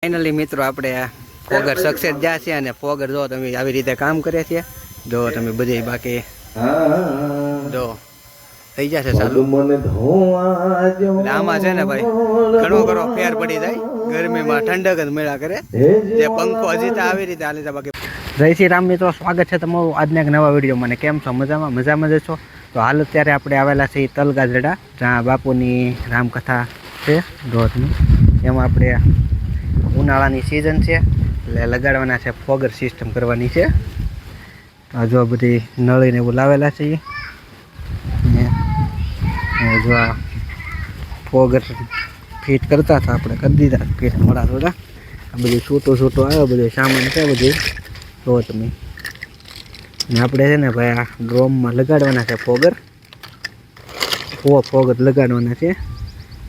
Finally મિત્રો આપણે fogger success ગયા છે અને ફોગર જો તમે આવી રીતે કામ કરે છે જો તમે બધી બાકી જો થઈ જશે ચાલુ આમાં છે ને ભાઈ ઘણો ઘણો ફેર પડી જાય ગરમીમાં ઠંડક જ મેળા કરે જે પંખો હજી તો આવી રીતે હાલે છે બાકી જય શ્રી રામ મિત્રો સ્વાગત છે તમારું આજના એક નવા વિડીયો મને કેમ છો મજામાં જ છો તો હાલ અત્યારે આપણે આવેલા છીએ તલગાજરડા જ્યાં બાપુની રામકથા છે રોજની એમાં આપણે ઉનાળાની સિઝન છે એટલે લગાડવાના છે ફોગર સિસ્ટમ કરવાની છે જો બધી નળીને એવું લાવેલા છે ને જો આ ફોગર ફિટ કરતા હતા આપણે કરી દીધા ફિટ મોડા થોડા આ બધું છૂટો આવ્યો બધું સામાન છે બધું જો તમે ને આપણે છે ને ભાઈ આ ડ્રોમમાં લગાડવાના છે ફોગર લગાડવાના છે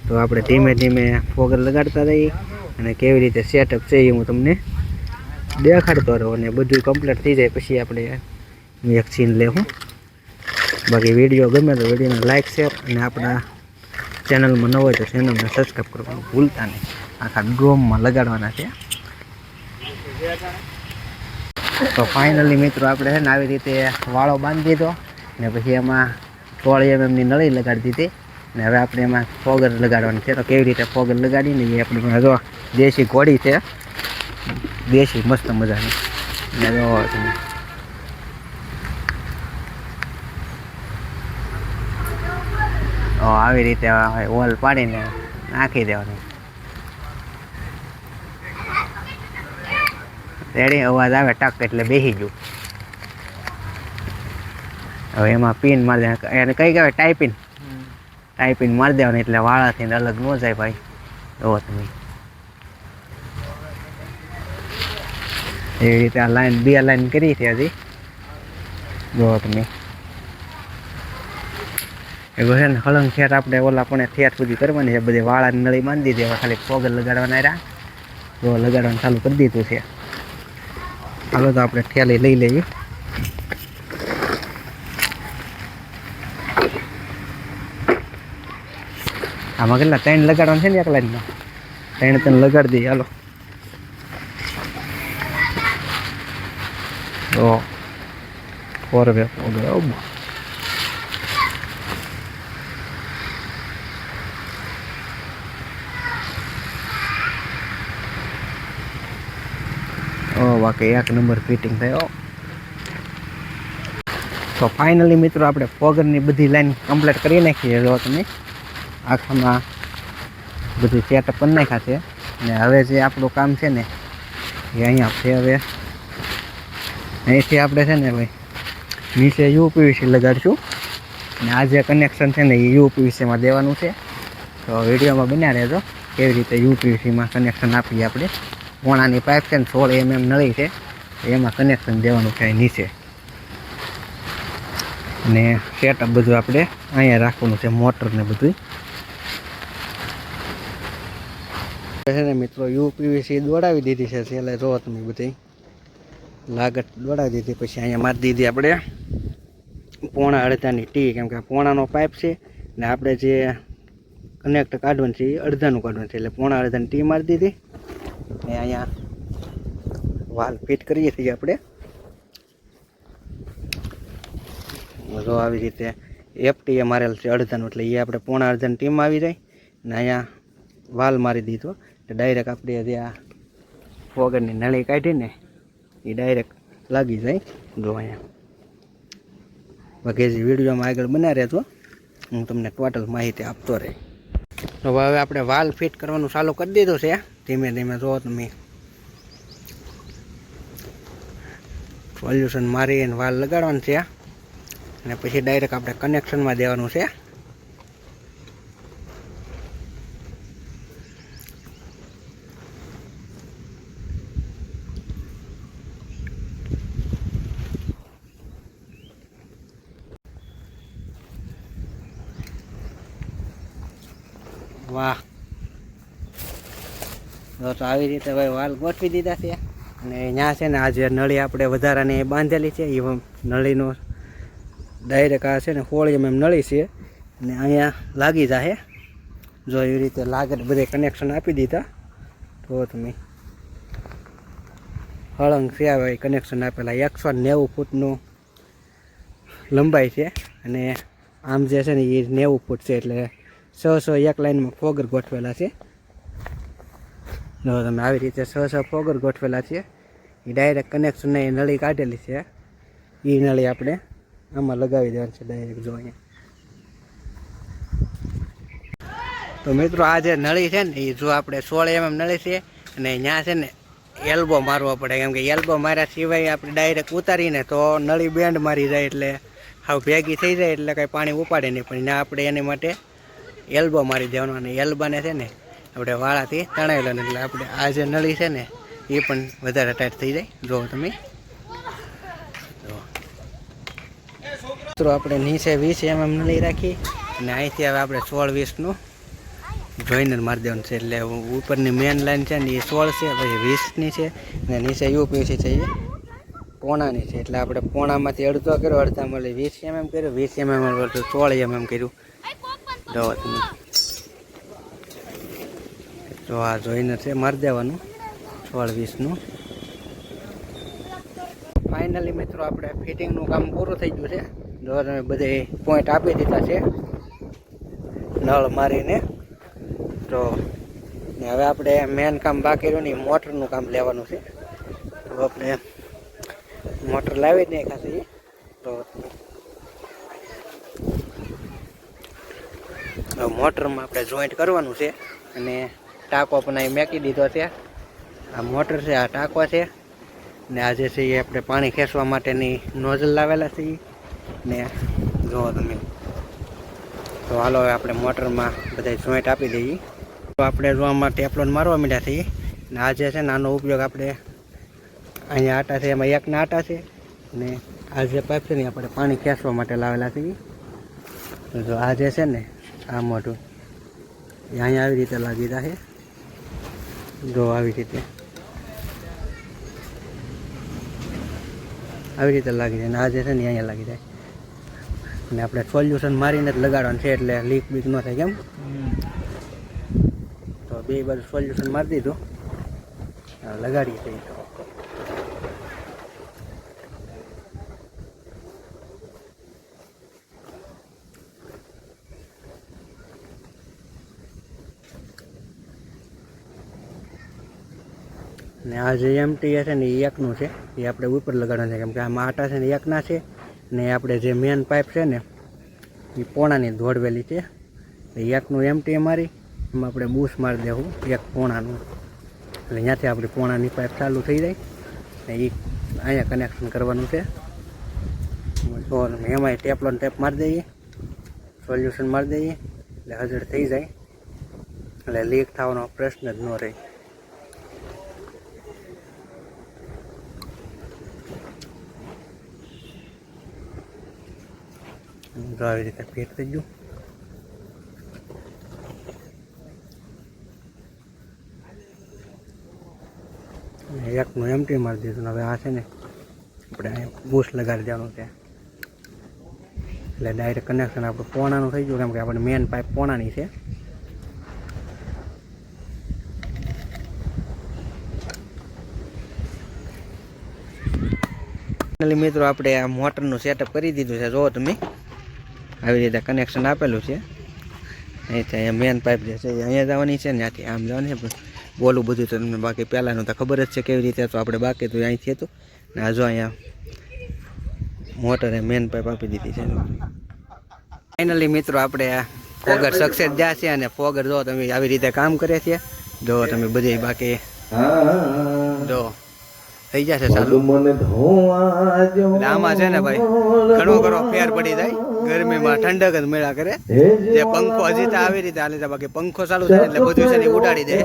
તો આપણે ધીમે ધીમે ફોગર લગાડતા રહીએ અને કેવી રીતે સેટઅપ છે એ હું તમને દેખાડતો રહું અને બધું કમ્પ્લીટ થઈ જાય પછી આપણે એક સીન લેવું બાકી વિડીયો ગમે તો વિડીયોને લાઇક શેર અને આપણા ચેનલમાં ન હોય તો ચેનલને સબસ્ક્રાઈબ કરવાનું ભૂલતા નહીં આખા ડ્રોમમાં લગાડવાના છે તો ફાઇનલી મિત્રો આપણે છે ને આવી રીતે વાળો બાંધી દીધો ને પછી એમાં 16 mmની નળી લગાડી દીધી ને હવે આપણે એમાં ફોગર લગાડવાનું છે તો કેવી રીતે ફોગર લગાડીને એ આપણે જો દેશી ઘોડી છે દેશી મસ્ત મજાની ને જો તમે આવી રીતે ઓલ પાડીને નાખી દેવાની રેડી અવાજ આવે ટક એટલે બેસી ગયું હવે એમાં પિન મારી દે એને કઈ કહેવાય ટાઈપિંગ મારી દેવાની એટલે વાળાથી અલગ ન જાય ભાઈ એવો તમે એવી રીતે આ લાઈન 2 લાઈન કરી છે હજી જો તમે એવું છે ને હળંગ થેટ આપણે ઓલા પણ થેટ સુધી કરવાની છે બધી વાળાની નળી બાંધી દીધી હવે ખાલી ફોગર લગાડવાના રહ્યા જો લગાડવાનું ચાલુ કરી દીધું છે હાલો તો આપણે ઠેલી લઈ લઈએ આમાં કેટલા 3 લગાડવાનું છે ને એક લાઈનમાં 3 લગાડી દઈએ હાલો તો 4 વે ફોગર બાકી 1 નંબર ફિટિંગ થયો તો ફાઇનલી મિત્રો આપણે ફોગરની બધી લાઈન કમ્પ્લીટ કરી નાખીએ જો તમે આખામાં બધું સેટઅપ કરી નાખ્યા છે ને હવે જે આપણું કામ છે ને એ અહીંયા છે હવે અહીંથી આપણે છે ને ભાઈ નીચે યુપીવીસી લગાડીશું ને આ જે કનેક્શન છે ને એ યુપીવીસીમાં દેવાનું છે તો વિડીયોમાં બન્યા રહેજો કેવી રીતે યુપીવીસીમાં કનેક્શન આપીએ આપણે પોણાની પાઇપ છે ને 16 mm નળી છે એમાં કનેક્શન દેવાનું છે નીચે ને સેટઅપ બધું આપણે અહીંયા રાખવાનું છે મોટર ને બધું છે ને મિત્રો યુપીવીસી દોડાવી દીધી છે છેલ્લે જો તમે બધી લાગત દોડાવી દીધી પછી અહીંયા મારી દીધી આપણે પોણા અડધાની ટી કેમ કે પોણાનો પાઇપ છે ને આપણે જે કનેક્ટ કાઢવાનું છે એ અડધાનું કાઢવાનું છે એટલે પોણા અડધાની ટી મારી દીધી ને અહીંયા વાલ ફિટ કરીએ છીએ આપણે જો આવી રીતે એફટીએ મારેલ છે અડધાનું એટલે એ આપણે પોણા અડધાની ટીમ આવી જાય ને અહીંયા વાલ મારી દીધો એટલે ડાયરેક્ટ આપણે જે આ ફોગરની નળી કાઢીને એ ડાયરેક્ટ લાગી જાય જો અહીંયા બાકી જે વિડીયોમાં આગળ બના રહેતો હું તમને ટોટલ માહિતી આપતો રહે તો હવે આપણે વાલ ફિટ કરવાનું ચાલુ કરી દીધું છે ધીમે ધીમે જો તમે સોલ્યુશન મારીને વાલ લગાડવાનું છે અને પછી ડાયરેક્ટ આપણે કનેક્શનમાં દેવાનું છે વાહ તો આવી રીતે ભાઈ વાલ ગોઠવી દીધા છે અને અહીંયા છે ને આ જે નળી આપણે વધારાની બાંધેલી છે એ નળીનો ડાયરેક્ટ આ છે ને 16 mm નળી છે અને અહીંયા લાગી જાય જો એવી રીતે લાગે બધે કનેક્શન આપી દીધા તો તમે હળંગ છે હવે કનેક્શન આપેલા 190 ફૂટનું લંબાઈ છે અને આમ જે છે ને એ 90 ફૂટ છે એટલે 600 એક લાઈનમાં ફોગર ગોઠવેલા છે. જો તમે આવી રીતે 600 ફોગર ગોઠવેલા છે. એ ડાયરેક્ટ કનેક્શન એ નળી કાઢેલી છે એ નળી આપણે આમાં લગાવી દેવાની છે ડાયરેક્ટ. જો અહીંયા તો મિત્રો આ જે નળી છે ને એ જો આપણે 16 mm નળી છે અને ત્યાં છે ને એલ્બો મારવો પડે, કેમ કે એલ્બો માર્યા સિવાય આપણે ડાયરેક્ટ ઉતારીને તો નળી બેન્ડ મારી જાય એટલે હાવ ભેગી થઈ જાય એટલે કાંઈ પાણી ઉપાડે નહીં. પણ ત્યાં આપણે એની માટે એલ્બો મારી દેવાનો અને એલ્બાને છે ને આપણે વાળાથી તણાવી લેવાનું એટલે આપણે આ જે નળી છે ને એ પણ વધારે ટાઈટ થઈ જાય. જો તમે મિત્રો આપણે નીચે 20 mm નળી રાખી અને અહીંથી હવે આપણે 16-20નું જોઈનર મારી દેવાનું છે. એટલે ઉપરની મેન લાઈન છે ને એ 16 છે, પછી 20ની છે અને નીચે યુપીસી છે એ પોણાની છે. એટલે આપણે પોણામાંથી અડધો કર્યો, અડધામાં 20 mm કર્યો, 20 mm અડધો 16 mm કર્યું. જો તમે તો આ જોઈનર છે મારી દેવાનું 16-20નું. ફાઇનલી મિત્રો આપણે ફિટિંગનું કામ પૂરું થઈ ગયું છે. જો તમે બધે પોઈન્ટ આપી દીધા છે નળ મારીને. તો હવે આપણે મેન કામ બાકી રહ્યું ને મોટરનું કામ લેવાનું છે. તો આપણે મોટર લાવી જ નહીં ખાસી. તો મોટરમાં આપણે જોઈન્ટ કરવાનું છે અને ટાંકો પણ અહીં મેકી દીધો છે. આ મોટર છે, આ ટાંકો છે ને આ જે છે એ આપણે પાણી ખેંચવા માટેની નોઝલ લાવેલા છે ને જુઓ તમે. તો હાલો હવે આપણે મોટરમાં બધા જોઈન્ટ આપી દઈએ. તો આપણે જોવામાં ટેફલોન મારવા માંડ્યા છીએ ને આ જે છે ને આનો ઉપયોગ આપણે અહીંયા આટા છે એમાં એકના આટા છે ને આ જે પાઇપ છે ને આપણે પાણી ખેંચવા માટે લાવેલા છીએ. જો આ જે છે ને આ મોટું એ અહીંયા આવી રીતે લાગી જાય. જો આવી રીતે લાગી જાય ને આ જે છે ને અહીંયા લાગી જાય ને આપણે સોલ્યુશન મારીને જ લગાડવાનું છે એટલે લીક બીક ન થાય. કેમ તો બે બાજુ સોલ્યુશન મારી દીધું, લગાડીએ છીએ. ને આ જે એમટી છે ને એ એકનું છે એ આપણે ઉપર લગાડવાનું છે, કેમ કે આમાં આટા છે ને એકના છે ને આપણે જે મેન પાઇપ છે ને એ પોણાની દોડવેલી છે. એકનું એમટી મારી એમાં આપણે બૂસ મારી દેવું એક પોણાનું એટલે ત્યાંથી આપણી પોણાની પાઇપ ચાલુ થઈ જાય ને એ અહીંયા કનેક્શન કરવાનું છે. તો એમાંય ટેપલોન ટેપ મારી દઈએ, સોલ્યુશન મારી દઈએ એટલે હાજર થઈ જાય એટલે લીક થવાનો પ્રશ્ન જ ન રહે. તો આવી રીતે ફિટ થઈ ગયું. એકનું એમટી મારી દીધું. હવે આ છે ને આપણે બૂસ લગાડી દેવાનું છે એટલે ડાયરેક્ટ કનેક્શન આપણું પોણાનું થઈ ગયું, કેમ કે આપણે મેન પાઇપ પોણાની છે. મિત્રો આપણે આ મોટરનું સેટઅપ કરી દીધું છે. જો તમે આવી રીતે કનેક્શન આપેલું છે. અહીંથી અહીંયા મેન પાઇપ જે છે એ અહીંયા જવાની છે ને ત્યાંથી આમ જવાની છે. બોલું બધું તો તમને બાકી પહેલાંનું તો ખબર જ છે કેવી રીતે, તો આપણે બાકી તો અહીંથી હતું ને આ જો અહીંયા મોટરે મેન પાઇપ આપી દીધી છે. ફાઇનલી મિત્રો આપણે આ ફોગર સક્સેસ જ્યાં છે અને ફોગર જો તમે આવી રીતે કામ કરે છે. જો તમે બધી બાકી જો થઈ જશે ચાલુ. આમાં છે ને ભાઈ ઘણો ફેર પડી જાય. ગરમીમાં ઠંડક જ મેળા કરે. જે પંખો હજી તો આવી રીતે હાલે છે, બાકી પંખો ચાલુ થાય એટલે બધું છે ને ઉડાડી દે.